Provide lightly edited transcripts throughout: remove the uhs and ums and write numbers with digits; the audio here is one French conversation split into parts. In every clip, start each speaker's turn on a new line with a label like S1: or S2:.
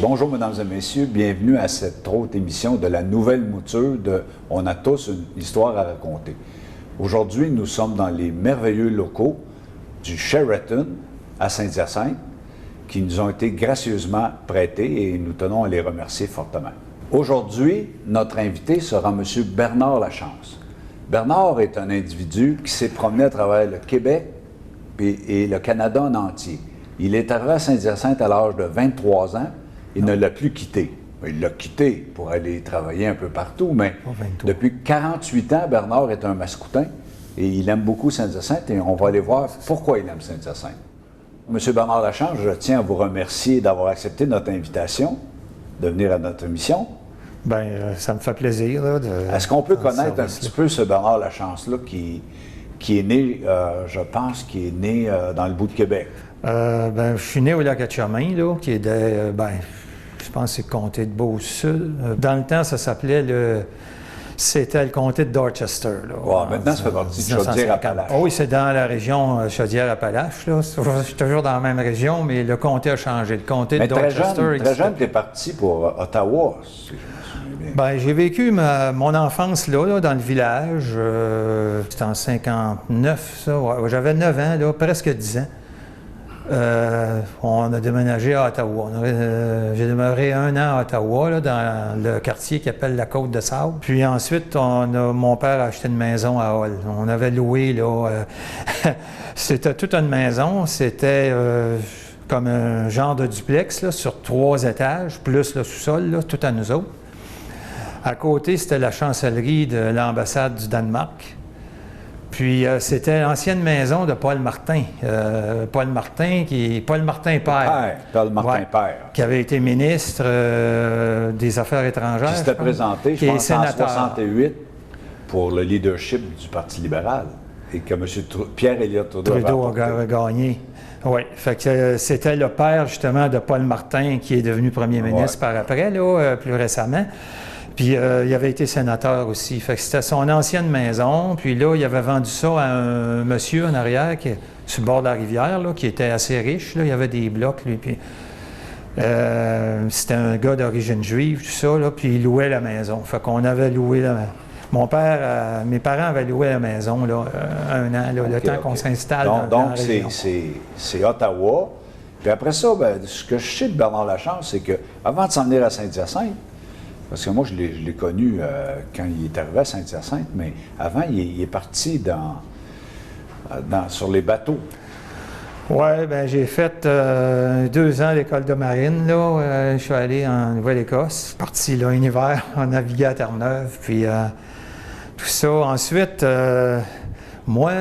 S1: Bonjour, mesdames et messieurs, bienvenue à cette autre émission de la nouvelle mouture de On a tous une histoire à raconter. Aujourd'hui, nous sommes dans les merveilleux locaux du Sheraton à Saint-Hyacinthe qui nous ont été gracieusement prêtés et nous tenons à les remercier fortement. Aujourd'hui, notre invité sera M. Bernard Lachance. Bernard est un individu qui s'est promené à travers le Québec et le Canada en entier. Il est arrivé à Saint-Hyacinthe à l'âge de 23 ans. Il ne l'a plus quitté. Il l'a quitté pour aller travailler un peu partout, mais depuis 48 ans, Bernard est un Mascoutin et il aime beaucoup Saint-Hyacinthe et on va aller voir pourquoi il aime Saint-Hyacinthe. Monsieur Bernard Lachance, je tiens à vous remercier d'avoir accepté notre invitation de venir à notre émission.
S2: Bien, ça me fait plaisir.
S1: Est-ce qu'on peut connaître un petit peu ce Bernard Lachance-là qui est né, je pense, qui est né dans le bout de Québec?
S2: Je suis né au Lac-Etchemin, là, qui est je pense que c'est le comté de Beauce-Sud. Dans le temps, ça s'appelait c'était le comté de Dorchester. Là,
S1: maintenant, ça fait partie de Chaudière-Appalaches.
S2: Oui, c'est dans la région Chaudière-Appalaches. Je suis toujours dans la même région, mais le comté a changé. Le comté de Dorchester.
S1: Très jeune, tu es parti pour Ottawa, si je me souviens bien.
S2: J'ai vécu mon enfance là, dans le village. C'était en 59, ça. Ouais, j'avais 9 ans, là, presque 10 ans. On a déménagé à Ottawa. J'ai demeuré 1 an à Ottawa, là, dans le quartier qui s'appelle la Côte-de-Sable. Puis ensuite, mon père a acheté une maison à Hull. On avait loué, là, c'était toute une maison. C'était comme un genre de duplex là, sur 3 étages, plus le sous-sol, là, tout à nous autres. À côté, c'était la chancellerie de l'ambassade du Danemark. Puis c'était l'ancienne maison de Paul Martin. Paul Martin père.
S1: Paul Martin père.
S2: Qui avait été ministre des Affaires étrangères.
S1: Qui s'était présenté, je pense, en 68 pour le leadership du Parti libéral. Et que M. Pierre-Éliott
S2: Trudeau a gagné. Oui, fait que c'était le père, justement, de Paul Martin, qui est devenu premier ministre par après, là, plus récemment. Puis il avait été sénateur aussi. Fait que c'était son ancienne maison. Puis là, il avait vendu ça à un monsieur en arrière, qui est sur le bord de la rivière, là, qui était assez riche. Là. Il y avait des blocs, lui. Puis c'était un gars d'origine juive, tout ça. Là, puis il louait la maison. Fait qu'on avait loué la maison. Mes parents avaient loué la maison là, 1 an, là, le temps qu'on s'installe dans la région.
S1: Donc, c'est Ottawa. Puis après ça, ce que je sais de Bernard Lachance, c'est qu'avant de s'en venir à Saint-Hyacinthe, parce que moi, je l'ai connu quand il est arrivé à Saint-Hyacinthe, mais avant, il est parti sur les bateaux.
S2: Oui, j'ai fait 2 ans à l'école de marine, là. Je suis allé en Nouvelle-Écosse, parti là un hiver, on naviguait à Terre-Neuve, puis tout ça. Ensuite, moi,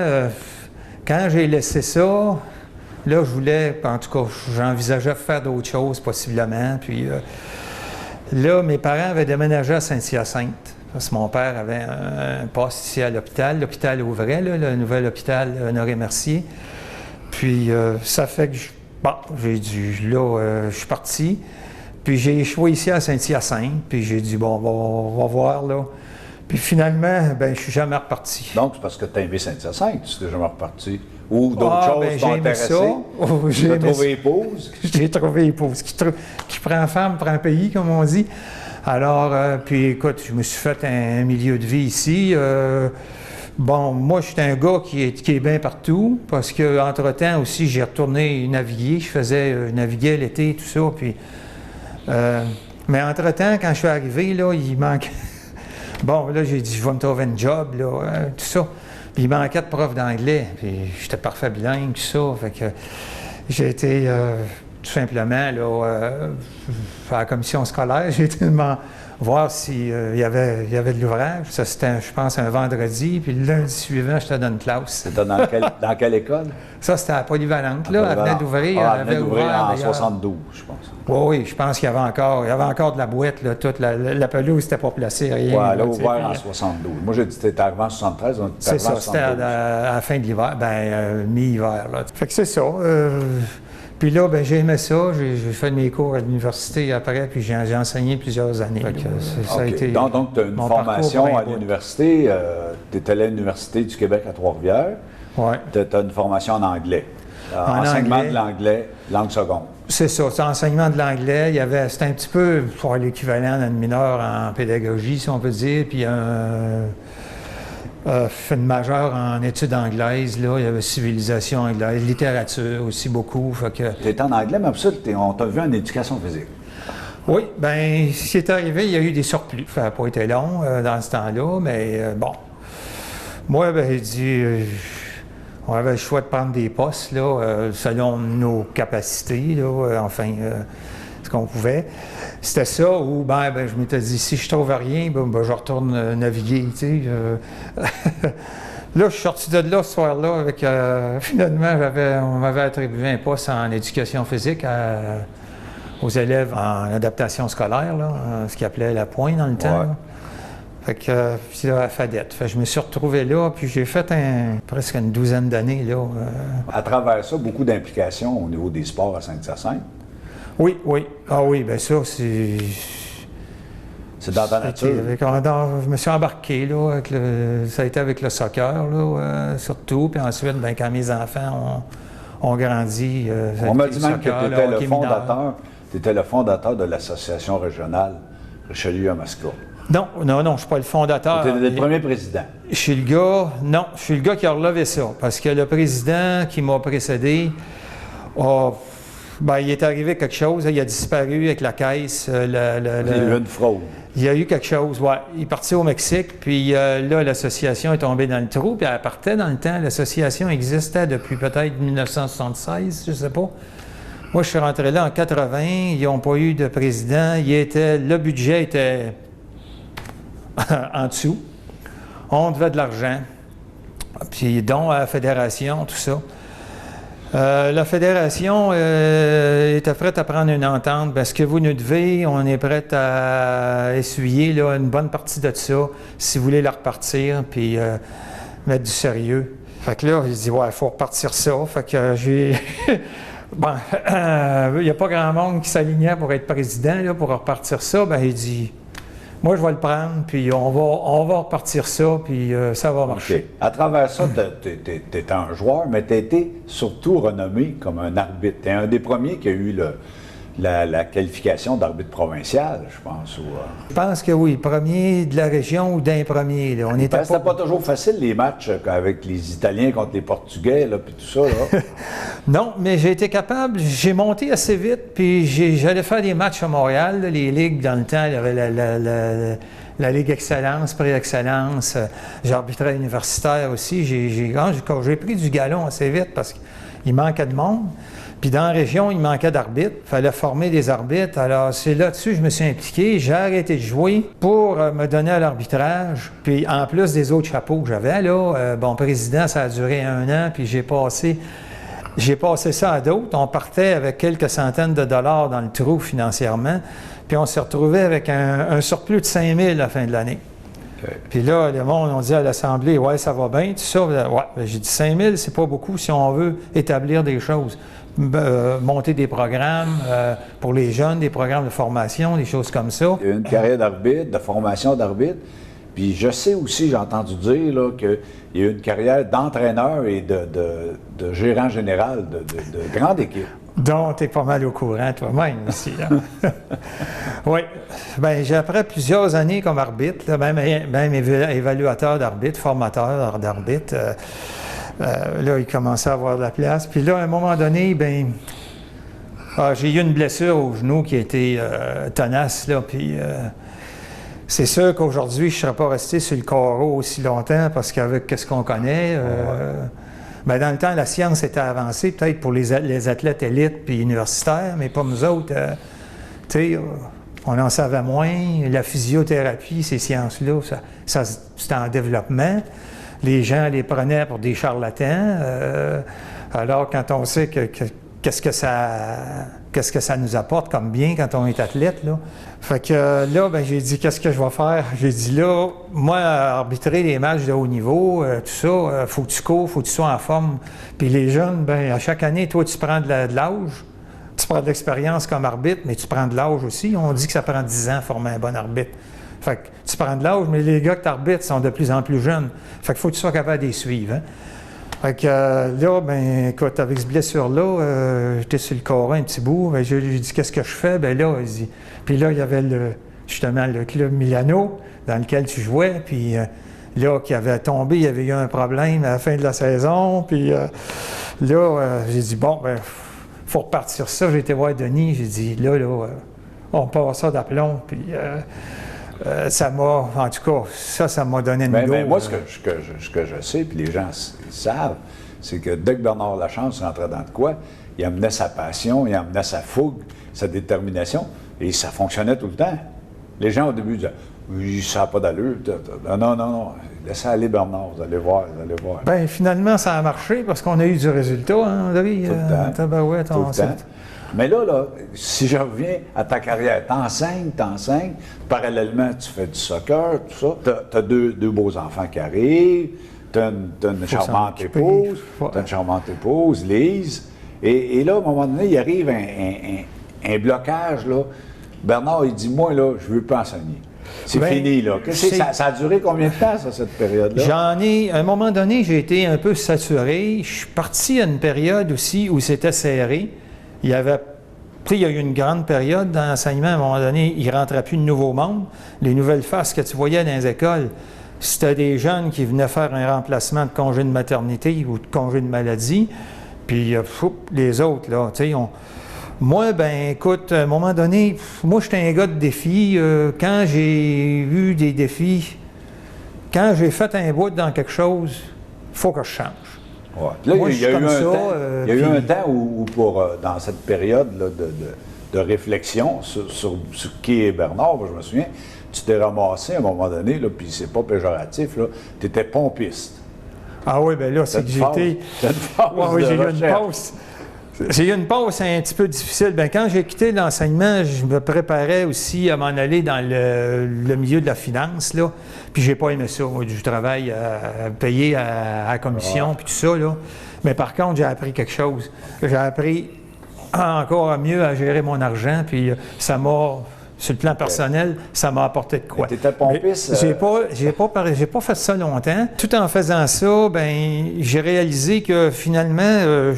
S2: quand j'ai laissé ça, là, je voulais, en tout cas, j'envisageais faire d'autres choses, possiblement, puis... Là, mes parents avaient déménagé à Saint-Hyacinthe, parce que mon père avait un poste ici à l'hôpital. L'hôpital ouvrait, là, le nouvel hôpital Honoré-Mercier. Puis, ça fait que, je suis parti. Puis, j'ai échoué ici à Saint-Hyacinthe. Puis, j'ai dit, on va voir, là. Puis, finalement, je suis jamais reparti.
S1: Donc, c'est parce que tu as aimé Saint-Hyacinthe, tu n'es jamais reparti. Ou d'autres choses t'ont intéressé? Tu as trouvé épouse?
S2: J'ai trouvé épouse. Qui prend femme, prend pays, comme on dit. Alors, puis écoute, je me suis fait un milieu de vie ici. Moi, je suis un gars qui est bien partout, parce qu'entre-temps aussi, j'ai retourné naviguer. Je naviguais l'été, tout ça. Puis, mais entre-temps, quand je suis arrivé, là, il manquait... là, j'ai dit, je vais me trouver un job, là, tout ça. Puis il manquait de prof d'anglais, puis j'étais parfait bilingue, tout ça. Fait que j'ai été tout simplement là, à la commission scolaire, j'ai été voir s'il y avait de l'ouvrage. Ça, c'était, je pense, un vendredi, puis le lundi suivant, j'étais dans une classe.
S1: C'était dans quelle école?
S2: Ça, c'était à Polyvalente, là. Elle venait d'ouvrir.
S1: Elle venait d'ouvrir en 72, je pense.
S2: Oui, je pense qu'il y avait encore de la boîte, là, toute la pelouse n'était pas placée, rien.
S1: Oui, elle a ouvert en 72. Moi, j'ai dit que c'était arrivé en 73, on était arrivé en 72.
S2: C'est ça, c'était à la fin de l'hiver, mi-hiver, là. Fait que c'est ça. Puis là, j'ai aimé ça. J'ai fait mes cours à l'université après, puis j'ai enseigné plusieurs années.
S1: Ça a été donc tu as une formation à l'université. Tu es allé à l'Université du Québec à Trois-Rivières.
S2: Oui.
S1: Tu as une formation en anglais. Enseignement de l'anglais Langue seconde.
S2: C'est ça, c'est l'enseignement de l'anglais. C'était un petit peu pour l'équivalent d'un mineur en pédagogie, si on peut dire, puis une majeure en études anglaises. Là, il y avait civilisation anglaise, littérature aussi beaucoup.
S1: Tu étais en anglais, mais ça, on t'a vu en éducation physique.
S2: Oui, bien, ce qui est arrivé, il y a eu des surplus. Ça n'a pas été long dans ce temps-là, mais bon. Moi, ben, j'ai dit, on avait le choix de prendre des postes, là, selon nos capacités, là, ce qu'on pouvait. C'était ça, ou ben, je m'étais dit, si je trouve rien, je retourne naviguer, tu sais. Là, je suis sorti de là ce soir-là avec, finalement, on m'avait attribué un poste en éducation physique aux élèves en adaptation scolaire, là, ce qu'ils appelaient la pointe dans le temps.
S1: Ouais.
S2: Fait que, puis là, à Fadette. Fait que je me suis retrouvé là, puis j'ai fait presque une douzaine d'années, là.
S1: À travers ça, beaucoup d'implications au niveau des sports à Saint-Hyacinthe.
S2: Oui, oui. Ah oui, bien ça, c'est...
S1: C'est dans ta nature.
S2: Je me suis embarqué, là, ça a été avec le soccer, là, surtout. Puis ensuite, ben, quand mes enfants ont grandi...
S1: on m'a dit même que tu étais le fondateur de l'association régionale Richelieu-Yamaska.
S2: Non, je ne suis pas le fondateur.
S1: Tu étais le premier président.
S2: Je suis le gars qui a relevé ça. Parce que le président qui m'a précédé, il est arrivé quelque chose, il a disparu avec la caisse.
S1: Il y a eu une fraude.
S2: Il y a eu quelque chose, oui. Il est parti au Mexique, puis là, l'association est tombée dans le trou, puis elle partait dans le temps. L'association existait depuis peut-être 1976, je ne sais pas. Moi, je suis rentré là en 80, ils n'ont pas eu de président. Le budget était en dessous. On devait de l'argent. Puis dont à la fédération, tout ça. La fédération était prête à prendre une entente. Parce que vous nous devez, on est prêt à essuyer là, une bonne partie de ça, si vous voulez la repartir, puis mettre du sérieux. Fait que là, j'ai dit, ouais, il faut repartir ça. Fait que j'ai... Bon, il n'y a pas grand monde qui s'alignait pour être président, là, pour repartir ça. Ben, il dit... Moi, je vais le prendre, puis on va repartir ça, puis ça va marcher.
S1: Okay. À travers ça, tu étais un joueur, mais tu as été surtout renommé comme un arbitre. Tu es un des premiers qui a eu la qualification d'arbitre provincial, je pense.
S2: Je pense que oui, premier de la région ou d'un premier. Là.
S1: C'était pas toujours facile, les matchs avec les Italiens contre les Portugais, puis tout ça. Là.
S2: Non, mais j'ai été capable, j'ai monté assez vite, puis j'allais faire des matchs à Montréal, là, les ligues dans le temps, il y avait la Ligue Excellence, Pré-Excellence, j'arbitrais universitaire aussi, j'ai pris du galon assez vite parce qu'il manquait de monde. Puis dans la région, il manquait d'arbitres. Il fallait former des arbitres. Alors, c'est là-dessus que je me suis impliqué. J'ai arrêté de jouer pour me donner à l'arbitrage. Puis en plus des autres chapeaux que j'avais, là, président, ça a duré 1 an, puis j'ai passé ça à d'autres. On partait avec quelques centaines de dollars dans le trou financièrement. Puis on s'est retrouvé avec un surplus de 5 000 à la fin de l'année. Okay. Puis là, le monde, on dit à l'Assemblée, ouais, ça va bien, tout ça. Ouais, j'ai dit 5 000, c'est pas beaucoup si on veut établir des choses. Monter des programmes pour les jeunes, des programmes de formation, des choses comme ça.
S1: Il y a une carrière d'arbitre, de formation d'arbitre. Puis je sais aussi, j'ai entendu dire qu'il y a une carrière d'entraîneur et de gérant général de grande équipe.
S2: Donc, tu es pas mal au courant toi-même aussi. Oui. Bien, après plusieurs années comme arbitre, là, même évaluateur d'arbitre, formateur d'arbitre, là, il commençait à avoir de la place. Puis là, à un moment donné, j'ai eu une blessure au genou qui a été tenace, là, puis c'est sûr qu'aujourd'hui, je ne serais pas resté sur le carreau aussi longtemps parce qu'avec ce qu'on connaît, dans le temps, la science était avancée, peut-être pour les athlètes élites puis universitaires, mais pas nous autres. Tu sais, on en savait moins. La physiothérapie, ces sciences-là, ça c'était en développement. Les gens les prenaient pour des charlatans. Alors, quand on sait qu'est-ce que ça nous apporte comme bien quand on est athlète, là. Fait que là, j'ai dit, qu'est-ce que je vais faire? J'ai dit, là, moi, arbitrer les matchs de haut niveau, tout ça, faut que tu cours, faut que tu sois en forme. Puis les jeunes, à chaque année, toi, tu prends de l'âge, tu prends de l'expérience comme arbitre, mais tu prends de l'âge aussi. On dit que ça prend 10 ans former un bon arbitre. Fait que tu prends de l'âge, mais les gars que tu arbitres sont de plus en plus jeunes. Fait qu'il faut que tu sois capable de les suivre. Hein? Fait que là, ben écoute, avec cette blessure-là, j'étais sur le carreau un petit bout. Ben, j'ai dit, qu'est-ce que je fais? Ben là, il dit. Puis là, il y avait justement le club Milano dans lequel tu jouais. Puis là, qui avait tombé, il y avait eu un problème à la fin de la saison. Puis là, j'ai dit, bon, ben, faut repartir ça. J'ai été voir Denis. J'ai dit, là, on part ça d'aplomb. Puis ça m'a, en tout cas, ça m'a donné une go.
S1: Mais moi, ce que je sais, puis les gens savent, c'est que dès que Bernard Lachance rentrait dans de quoi, il amenait sa passion, il amenait sa fougue, sa détermination, et ça fonctionnait tout le temps. Les gens, au début, disaient « Oui, ça n'a pas d'allure. » Non. Laissez aller Bernard, vous allez voir.
S2: Bien, finalement, ça a marché parce qu'on a eu du résultat, hein, David?
S1: Tout le temps. Mais là, si je reviens à ta carrière, t'enseignes, parallèlement, tu fais du soccer, tout ça. Tu as deux beaux enfants qui arrivent, tu as une charmante épouse, Lise. Et là, à un moment donné, il arrive un blocage, là. Bernard, il dit, moi, là, je ne veux pas enseigner. C'est fini, là. Ça a duré combien de temps, ça, cette période-là?
S2: À un moment donné, j'ai été un peu saturé. Je suis parti à une période aussi où c'était serré. Il y a eu une grande période dans l'enseignement. À un moment donné, il ne rentrait plus de nouveaux membres. Les nouvelles faces que tu voyais dans les écoles, c'était des jeunes qui venaient faire un remplacement de congé de maternité ou de congé de maladie. Puis, les autres, là, tu sais, moi, ben écoute, à un moment donné, moi, j'étais un gars de défis. Quand j'ai eu des défis, quand j'ai fait un bout dans quelque chose, il faut que je change.
S1: Ouais. Là, il y a eu un temps où dans cette période là, de réflexion sur qui est Bernard, moi, je me souviens, tu t'es ramassé à un moment donné, puis c'est pas péjoratif, tu étais pompiste.
S2: Ah oui, bien là, c'est que j'étais... Oui, j'ai eu une pause. J'ai eu une pause un petit peu difficile. Bien, quand j'ai quitté l'enseignement, je me préparais aussi à m'en aller dans le milieu de la finance, là. Puis j'ai pas aimé ça, moi, du travail payé à la commission, puis tout ça, là. Mais par contre, j'ai appris quelque chose. J'ai appris encore mieux à gérer mon argent, puis ça m'a... Sur le plan personnel, ça m'a apporté de quoi.
S1: Tu étais pompiste?
S2: J'ai pas fait ça longtemps. Tout en faisant ça, bien, j'ai réalisé que finalement...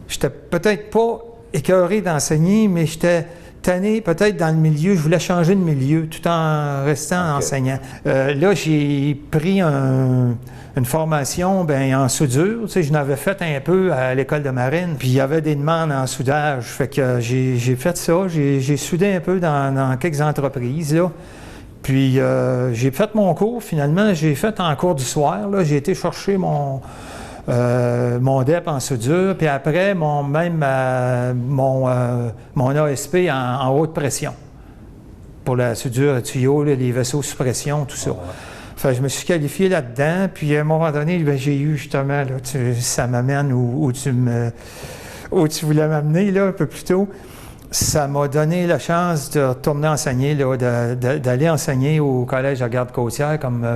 S2: j'étais peut-être pas écœuré d'enseigner, mais j'étais tanné peut-être dans le milieu. Je voulais changer de milieu tout en restant enseignant. Là, j'ai pris une formation en soudure. Tu sais, je n'avais fait un peu à l'école de marine. Puis il y avait des demandes en soudage. Fait que j'ai fait ça. J'ai soudé un peu dans quelques entreprises, là. Puis j'ai fait mon cours. Finalement, j'ai fait en cours du soir. Là, j'ai été chercher mon DEP en soudure, puis après, mon ASP en haute pression pour la soudure à tuyaux, là, les vaisseaux sous pression, tout ça. Fait que je me suis qualifié là-dedans, puis à un moment donné, j'ai eu justement, là, ça m'amène où tu voulais m'amener, là, un peu plus tôt. Ça m'a donné la chance de retourner enseigner, là, d'aller enseigner au Collège de la Garde-Côtière comme...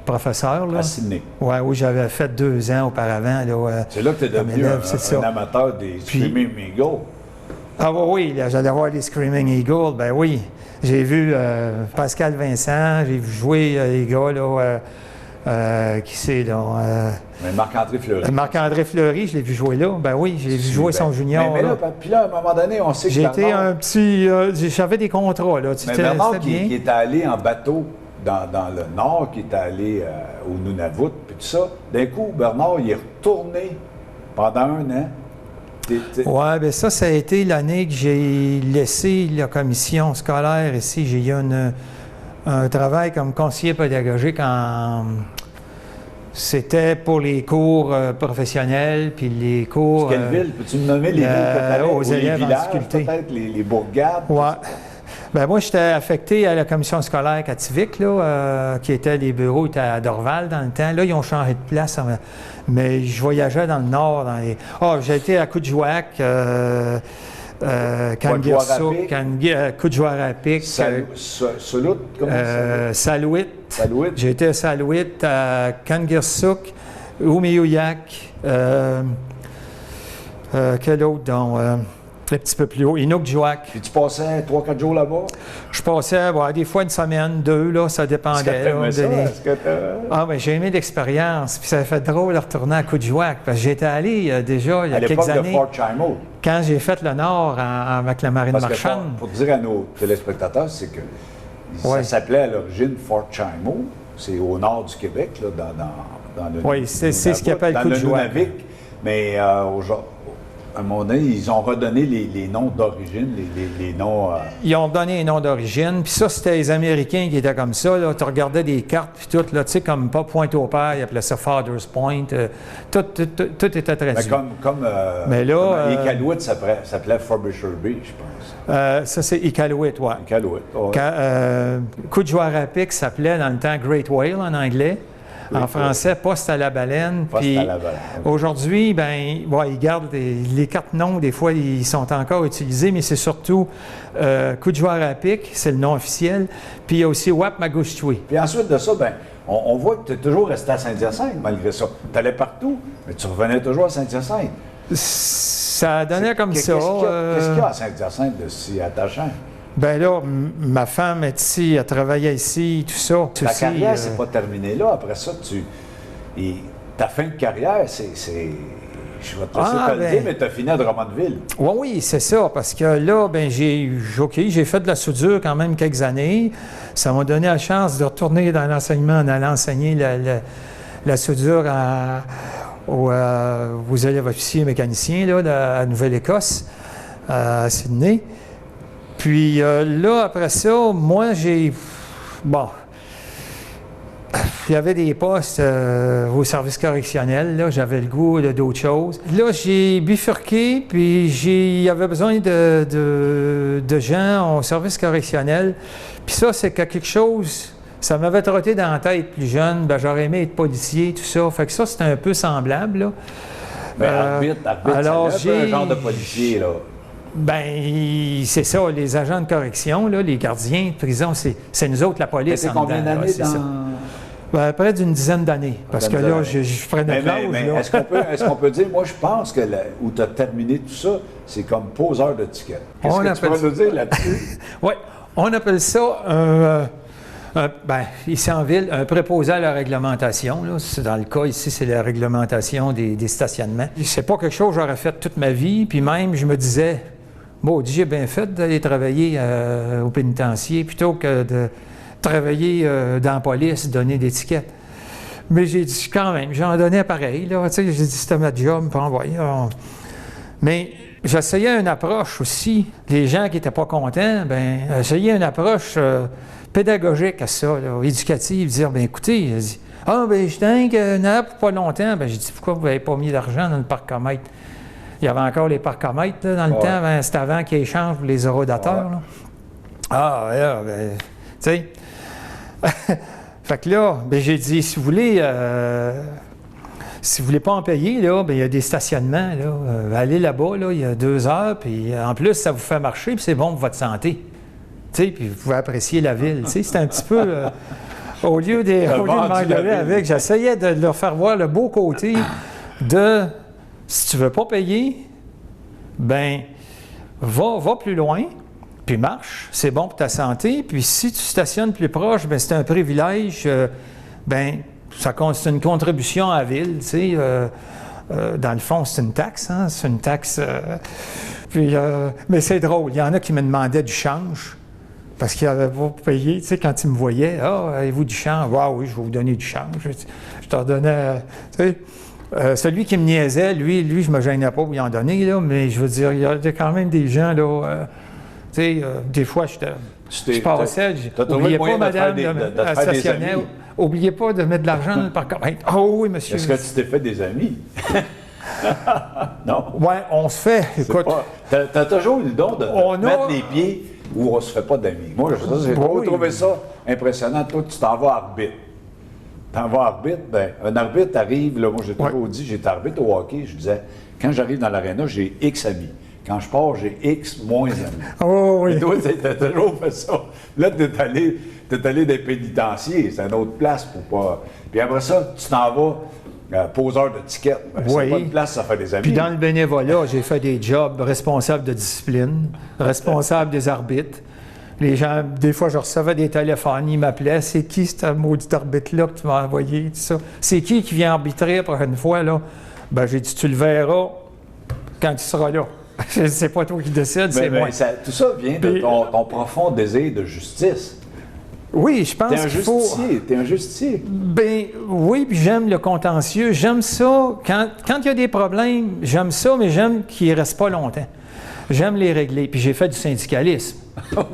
S2: professeur. Là.
S1: À Sydney.
S2: Oui, où j'avais fait 2 ans auparavant.
S1: C'est là que tu es devenu un amateur des Screaming Eagles. Ah
S2: oui, j'allais voir les Screaming Eagles, ben oui. J'ai vu Pascal Vincent, j'ai vu jouer les gars, là, qui c'est, là...
S1: Mais Marc-André Fleury.
S2: Marc-André Fleury, je l'ai vu jouer là, ben oui, j'ai vu jouer son junior.
S1: Mais là, puis là, à un moment donné, on sait que
S2: j'ai été un petit... j'avais des contrats, là.
S1: Mais Bernard qui est allé en bateau dans le nord, qui est allé au Nunavut, puis tout ça. D'un coup, Bernard, il est retourné pendant 1 an.
S2: Oui, bien ça a été l'année que j'ai laissé la commission scolaire ici. J'ai eu un travail comme conseiller pédagogique C'était pour les cours professionnels, puis les cours...
S1: Quelle ville? Peux-tu me nommer les villes que tu allais?
S2: Aux élèves
S1: les villages,
S2: en difficulté.
S1: Peut-être, les bourgades?
S2: Oui. Bien, moi, j'étais affecté à la commission scolaire Kativik, là, qui était, les bureaux étaient à Dorval dans le temps. Là, ils ont changé de place, mais je voyageais dans le nord. J'ai été à Coudjouac, Kangirsuk, Coudjouarapik,
S1: Salut, comment ça
S2: Salouit. J'ai été à Salouit, à Kangirsuk, Ouméouiac, quel autre donc? un petit peu plus haut, Inukjuak.
S1: Puis tu passais 3-4 jours là-bas?
S2: Je passais, des fois une semaine, 2, là, ça dépendait. J'ai aimé l'expérience, puis ça a fait drôle de retourner à Kuujjuaq, parce que j'étais allé déjà il y a quelques années.
S1: À l'époque de Fort Chimo.
S2: Quand j'ai fait le Nord avec la marine marchande.
S1: Pour dire à nos téléspectateurs, c'est que ça s'appelait à l'origine Fort Chimo. C'est au nord du Québec, là, dans le
S2: Oui, c'est ce qu'ils appellent Kuujjuaq.
S1: Mais à un moment donné, ils ont redonné les noms d'origine, les noms...
S2: Ils ont donné les noms d'origine, puis ça, c'était les Américains qui étaient comme ça, là. Tu regardais des cartes, puis tout, là, tu sais, comme pas Pointe-au-Père, ils appelaient ça Father's Point. Tout était traduit.
S1: Mais là... Iqaluit s'appelait Frobisher Bay, je pense.
S2: Ça, c'est Iqaluit, oui.
S1: Iqaluit, oui.
S2: Kuujjuaq s'appelait dans le temps Great Whale en anglais. En français, poste à la baleine. Puis aujourd'hui, ils gardent les cartes noms, des fois, ils sont encore utilisés, mais c'est surtout Kuujjuaq, c'est le nom officiel. Puis il y a aussi Wapmagoostui.
S1: Puis ensuite de ça, on voit que tu es toujours resté à Saint-Hyacinthe malgré ça. Tu allais partout, mais tu revenais toujours à Saint-Hyacinthe.
S2: Ça donnait comme ça.
S1: Qu'est-ce qu'il y a à Saint-Hyacinthe de si attachant?
S2: Ben là, ma femme est ici, elle travaillait ici, tout ça.
S1: Ta carrière, c'est pas terminé là. Après ça, ta fin de carrière, je vais te laisser te le dire, mais tu as fini à Drummondville.
S2: Oui, c'est ça, parce que là, j'ai fait de la soudure quand même quelques années. Ça m'a donné la chance de retourner dans l'enseignement en allant enseigner la soudure aux élèves officiers mécaniciens là, à Nouvelle-Écosse, à Sydney. Puis là, après ça, moi, il y avait des postes au service correctionnel, là, j'avais le goût d'autres choses. Là, j'ai bifurqué, puis il y avait besoin de gens au service correctionnel. Puis ça, c'est quelque chose, ça m'avait trotté dans la tête plus jeune, j'aurais aimé être policier, tout ça. Fait que ça, c'était un peu semblable, là.
S1: Mais arbitre, c'est un genre de policier, là.
S2: C'est ça, les agents de correction, là, les gardiens de prison, c'est nous autres, la police.
S1: C'est combien d'années dans...
S2: près d'une dizaine d'années. Parce que là, je prenais l'âge.
S1: Mais est-ce qu'on peut dire, moi, je pense que où tu as terminé tout ça, c'est comme poseur de tickets. Qu'est-ce que tu peux nous dire là-dessus?
S2: Oui, on appelle ça ici en ville, un préposé à la réglementation. Là. Dans le cas ici, c'est la réglementation des stationnements. C'est pas quelque chose que j'aurais fait toute ma vie. Puis même, je me disais, j'ai bien fait d'aller travailler au pénitencier plutôt que de travailler dans la police, donner des tickets. Mais j'ai dit quand même, j'en donnais pareil. Là, j'ai dit, c'était ma job, puis envoyer. Mais j'essayais une approche aussi. Les gens qui n'étaient pas contents, j'essayais une approche pédagogique à ça, là, éducative, dire, écoutez, je dingue, pour pas longtemps. J'ai dit, pourquoi vous n'avez pas mis d'argent dans le parcomètre? Il y avait encore les parcomètres là, dans le temps, c'était avant qu'ils échangent pour les eurodateurs. Là. Tu sais. Fait que là, j'ai dit, si vous voulez pas en payer, là, il y a des stationnements, là, allez là-bas, là, il y a 2 heures, puis en plus, ça vous fait marcher, puis c'est bon pour votre santé. Tu sais, puis vous pouvez apprécier la ville. Tu sais, c'est un petit peu... au lieu de m'engueuler avec, j'essayais de leur faire voir le beau côté de... Si tu ne veux pas payer, va plus loin, puis marche, c'est bon pour ta santé. Puis si tu stationnes plus proche, c'est un privilège, c'est une contribution à la ville, tu sais. Dans le fond, c'est une taxe, hein, c'est une taxe. Mais c'est drôle, il y en a qui me demandaient du change, parce qu'ils n'avaient pas payé, tu sais, quand ils me voyaient, avez-vous du change? Oui, je vais vous donner du change. Je t'en donnais, tu sais. Celui qui me niaisait, lui, je me gênais pas pour y en donner, là, mais je veux dire, il y a quand même des gens, là, tu sais, des fois, je passais, n'oubliez pas, madame, de stationner, n'oubliez pas de mettre de l'argent dans le parcomètre. Oh oui, monsieur.
S1: Est-ce que tu t'es fait des amis? Non?
S2: Oui, on se fait, écoute.
S1: Tu as toujours eu le don de mettre les pieds où on ne se fait pas d'amis. Moi, j'ai trouvé ça impressionnant. Toi, tu t'en vas à arbitre. Un arbitre arrive, là, moi j'ai toujours dit, j'étais arbitre au hockey, je disais, quand j'arrive dans l'aréna, j'ai X amis. Quand je pars, j'ai X moins amis.
S2: Oh oui.
S1: Et toi, tu as toujours fait ça. Là, tu es allé dans les pénitenciers, c'est une autre place pour pas... Puis après ça, tu t'en vas poseur de tickets. Ben,
S2: Oui.
S1: C'est pas une place, ça fait des amis.
S2: Puis dans le bénévolat, j'ai fait des jobs responsable de discipline, responsable des arbitres. Les gens, des fois, je recevais des téléphones, ils m'appelaient. C'est qui ce maudit arbitre-là que tu m'as envoyé? Tout ça. C'est qui vient arbitrer la prochaine fois? Là? Ben, j'ai dit, tu le verras quand tu seras là. C'est pas toi qui décide, c'est moi.
S1: Tout ça vient de ton profond désir de justice.
S2: Oui, je pense qu'il faut...
S1: T'es un justicier.
S2: Ben oui, puis j'aime le contentieux. J'aime ça. Quand il y a des problèmes, j'aime ça, mais j'aime qu'ils ne restent pas longtemps. J'aime les régler. Puis j'ai fait du syndicalisme.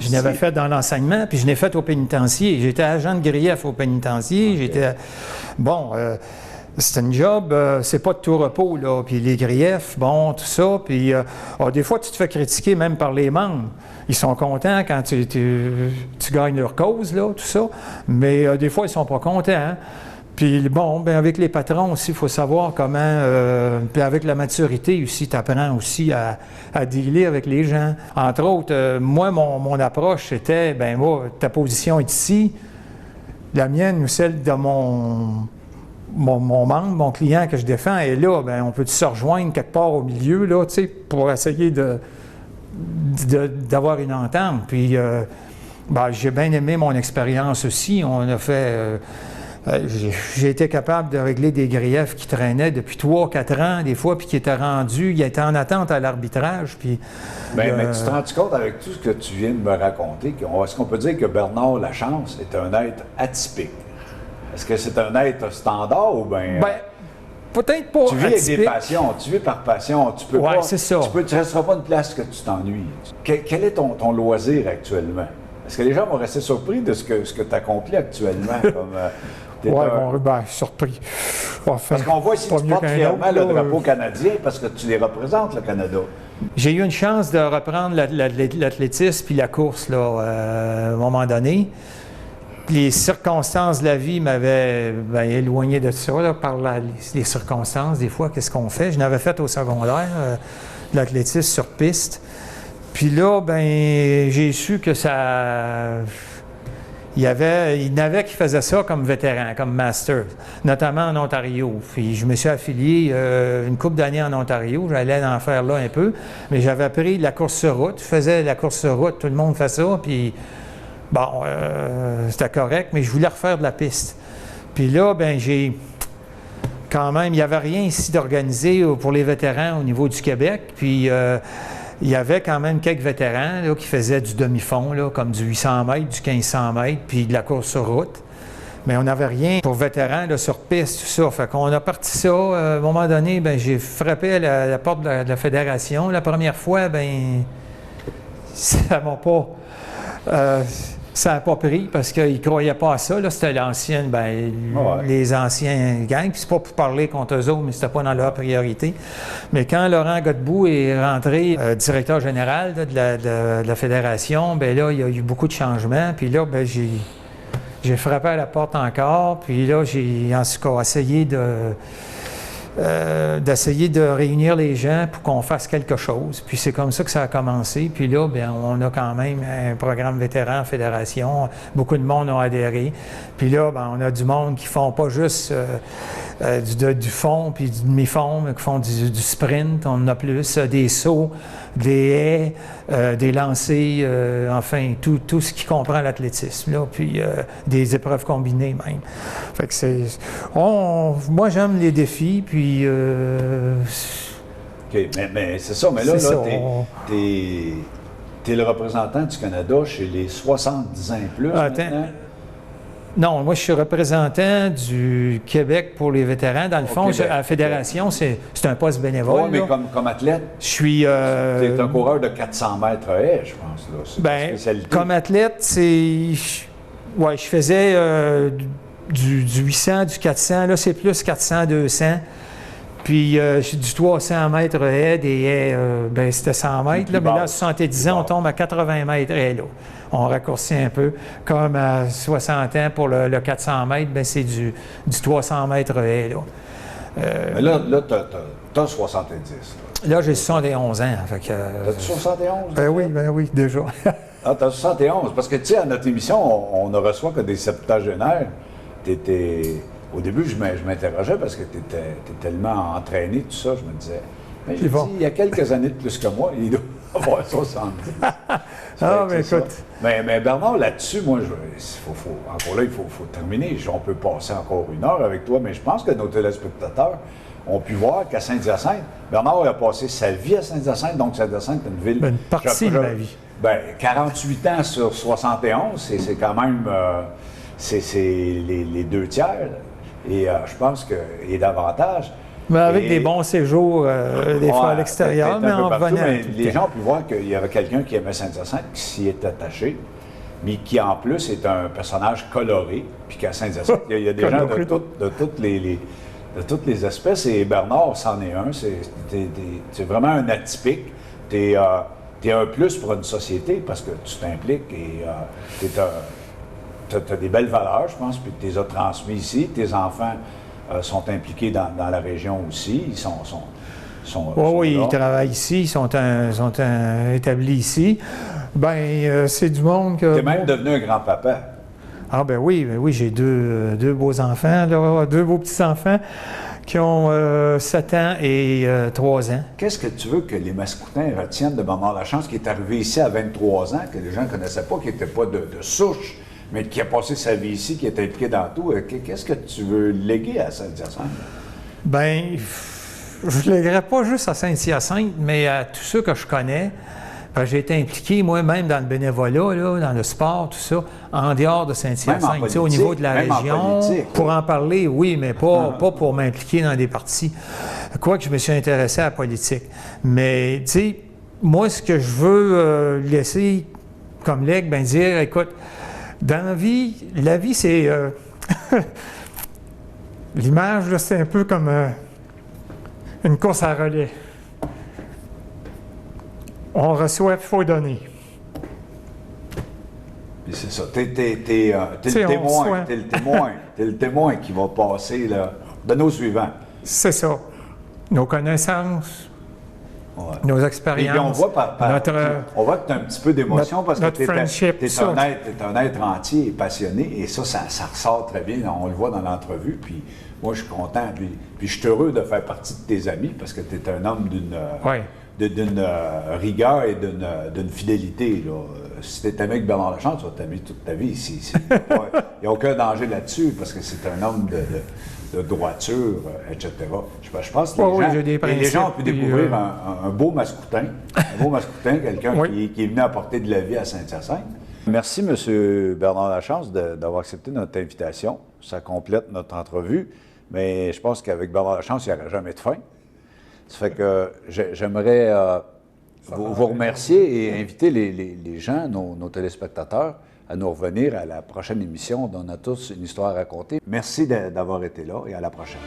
S2: Je l'avais fait dans l'enseignement, puis je l'ai fait au pénitencier. J'étais agent de grief au pénitencier. Okay. J'étais... Bon, c'est un job, c'est pas de tout repos, là. Puis les griefs, bon, tout ça. Puis des fois, tu te fais critiquer même par les membres. Ils sont contents quand tu gagnes leur cause, là, tout ça. Mais des fois, ils sont pas contents. Hein? Puis bon, ben avec les patrons aussi, il faut savoir comment... puis avec la maturité aussi, tu apprends aussi à dealer avec les gens. Entre autres, moi, mon approche, c'était, ben moi, ta position est ici. La mienne ou celle de mon membre, mon client que je défends est là. Ben on peut se rejoindre quelque part au milieu, là, tu sais, pour essayer d'avoir une entente. Puis ben, j'ai bien aimé mon expérience aussi. On a fait... j'ai été capable de régler des griefs qui traînaient depuis 3-4 ans, des fois, puis qui étaient rendus, ils étaient en attente à l'arbitrage. Puis,
S1: mais tu te rends compte avec tout ce que tu viens de me raconter, est-ce qu'on peut dire que Bernard Lachance est un être atypique? Est-ce que c'est un être standard ou bien...
S2: peut-être pas.
S1: Tu vis avec des passions, tu vis par passion, tu peux pas...
S2: c'est ça.
S1: Tu ne resteras pas une place que tu t'ennuies. Quel est ton loisir actuellement? Est-ce que les gens vont rester surpris de ce que tu accomplis actuellement?
S2: Oui, surpris. Enfin,
S1: parce qu'on voit ici que tu portes fièrement le drapeau canadien parce que tu les représentes, le Canada.
S2: J'ai eu une chance de reprendre l'athlétisme puis la course là, à un moment donné. Les circonstances de la vie m'avaient éloigné de ça, là, par les circonstances, des fois, qu'est-ce qu'on fait? Je n'avais fait au secondaire, l'athlétisme sur piste. Puis là, j'ai su que ça... Il y en avait qui faisaient ça comme vétéran, comme master, notamment en Ontario. Puis je me suis affilié une couple d'années en Ontario, j'allais en faire là un peu, mais j'avais appris la course sur route. Je faisais la course sur route, tout le monde fait ça, puis bon, c'était correct, mais je voulais refaire de la piste. Puis là, j'ai... Quand même, il n'y avait rien ici d'organisé pour les vétérans au niveau du Québec, puis... il y avait quand même quelques vétérans là, qui faisaient du demi-fond, là, comme du 800 mètres, du 1500 mètres, puis de la course sur route. Mais on n'avait rien pour vétérans là, sur piste, tout ça. Fait qu'on a parti ça. À un moment donné, j'ai frappé à la porte de la fédération. La première fois, ça m'a pas... ça n'a pas pris parce qu'ils ne croyaient pas à ça. Là. C'était l'ancienne, les anciens gangs. Puis c'est pas pour parler contre eux autres, mais c'était pas dans leur priorité. Mais quand Laurent Godbout est rentré directeur général là, de la fédération, là, il y a eu beaucoup de changements. Puis là, j'ai frappé à la porte encore. Puis là, j'ai en tout cas essayé d'essayer de réunir les gens pour qu'on fasse quelque chose. Puis c'est comme ça que ça a commencé. Puis là, on a quand même un programme vétéran en fédération. Beaucoup de monde ont adhéré. Puis là, on a du monde qui font pas juste du fond puis du demi-fond, mais qui font du sprint. On en a plus, des sauts, des haies, des lancers, enfin, tout ce qui comprend l'athlétisme. Là, puis des épreuves combinées même. Fait que moi, j'aime les défis, puis...
S1: OK, mais c'est ça. Mais là, t'es le représentant du Canada chez les 70 ans et plus maintenant?
S2: Non, moi, je suis représentant du Québec pour les vétérans. Dans le fond, à la fédération, c'est un poste bénévole.
S1: Oui, mais comme athlète?
S2: Je suis...
S1: Tu es un coureur de 400 mètres haies, je pense. C'est une spécialité.
S2: Comme athlète, c'est... Oui, je faisais du 800, du 400. Là, c'est plus 400, 200. Puis du 300 mètres haies, des haies, c'était 100 mètres. Là, mais là, à 70 ans, on tombe à 80 mètres haies. Là. On raccourcit un peu. Comme à 60 ans, pour le 400 mètres, c'est du 300 mètres haies. Là.
S1: Mais là tu as 70.
S2: Là, j'ai 71 ans.
S1: T'as-tu 71?
S2: Ben oui, déjà.
S1: Ah, t'as 71. Parce que, tu sais, à notre émission, on ne reçoit que des septuagénaires. au début, je m'interrogeais parce que tu étais tellement entraîné, tout ça, je me disais, mais j'ai dit, il y a quelques années de plus que moi, il doit avoir 70.
S2: Ah, mais écoute.
S1: Mais Bernard, là-dessus, moi, encore là, il faut terminer. On peut passer encore une heure avec toi, mais je pense que nos téléspectateurs ont pu voir qu'à Saint-Hyacinthe, Bernard a passé sa vie à Saint-Hyacinthe, donc Saint-Hyacinthe est une ville...
S2: Une partie de ma vie.
S1: 48 ans sur 71, c'est quand même... c'est les 2 tiers. Et je pense que... Et davantage...
S2: Mais avec des bons séjours, des fois à l'extérieur, mais en revenant.
S1: Les gens ont pu voir qu'il y avait quelqu'un qui aimait Saint-Hyacinthe, qui s'y est attaché, mais qui en plus est un personnage coloré, puis qu'à Saint-Hyacinthe, il y a des gens de toutes les espèces, et Bernard, c'en est un. C'est vraiment un atypique. Tu es un plus pour une société parce que tu t'impliques et tu as des belles valeurs, je pense, puis tu les as transmises ici. Tes enfants sont impliqués dans la région aussi. Ils sont
S2: oui,
S1: là.
S2: Ils travaillent ici, ils sont établis ici. C'est du monde que...
S1: Tu es même devenu un grand-papa.
S2: Ah oui, j'ai deux beaux enfants, là, 2 beaux petits-enfants qui ont 7 ans et 3 ans.
S1: Qu'est-ce que tu veux que les Mascoutins retiennent de Bernard Lachance, qui est arrivé ici à 23 ans, que les gens ne connaissaient pas, qui n'était pas de souche, mais qui a passé sa vie ici, qui est impliqué dans tout? Qu'est-ce que tu veux léguer à Saint-Hyacinthe?
S2: Je ne léguerais pas juste à Saint-Hyacinthe, mais à tous ceux que je connais. J'ai été impliqué moi-même dans le bénévolat, là, dans le sport, tout ça, en dehors de Saint-Hyacinthe, au niveau de la région. Pour en parler, oui, mais pas pour m'impliquer dans des partis. Quoique je me suis intéressé à la politique. Mais, tu sais, moi, ce que je veux laisser comme legs, dire, écoute, dans la vie, c'est... L'image, là, c'est un peu comme une course à relais. On reçoit, il faut donner.
S1: Puis c'est ça. T'es le témoin qui va passer là, de nos suivants.
S2: C'est ça. Nos connaissances, nos expériences.
S1: Et puis on voit on voit que tu as un petit peu d'émotion parce que tu es un être entier et passionné. Et ça ressort très bien. On le voit dans l'entrevue. Puis moi, je suis content. Puis je suis heureux de faire partie de tes amis parce que tu es un homme d'une rigueur et d'une fidélité. Là. Si tu es ami avec Bernard Lachance, tu vas t'aimer toute ta vie. Il n'y a aucun danger là-dessus parce que c'est un homme de droiture, etc. Je pense que les gens ont pu découvrir un beau mascoutin, quelqu'un qui est venu apporter de la vie à Saint-Hyacinthe. Merci, M. Bernard Lachance, d'avoir accepté notre invitation. Ça complète notre entrevue, mais je pense qu'avec Bernard Lachance, il n'y aura jamais de fin. Ça fait que j'aimerais vous remercier et inviter les gens, nos téléspectateurs, à nous revenir à la prochaine émission dont on a tous une histoire à raconter. Merci d'avoir été là et à la prochaine.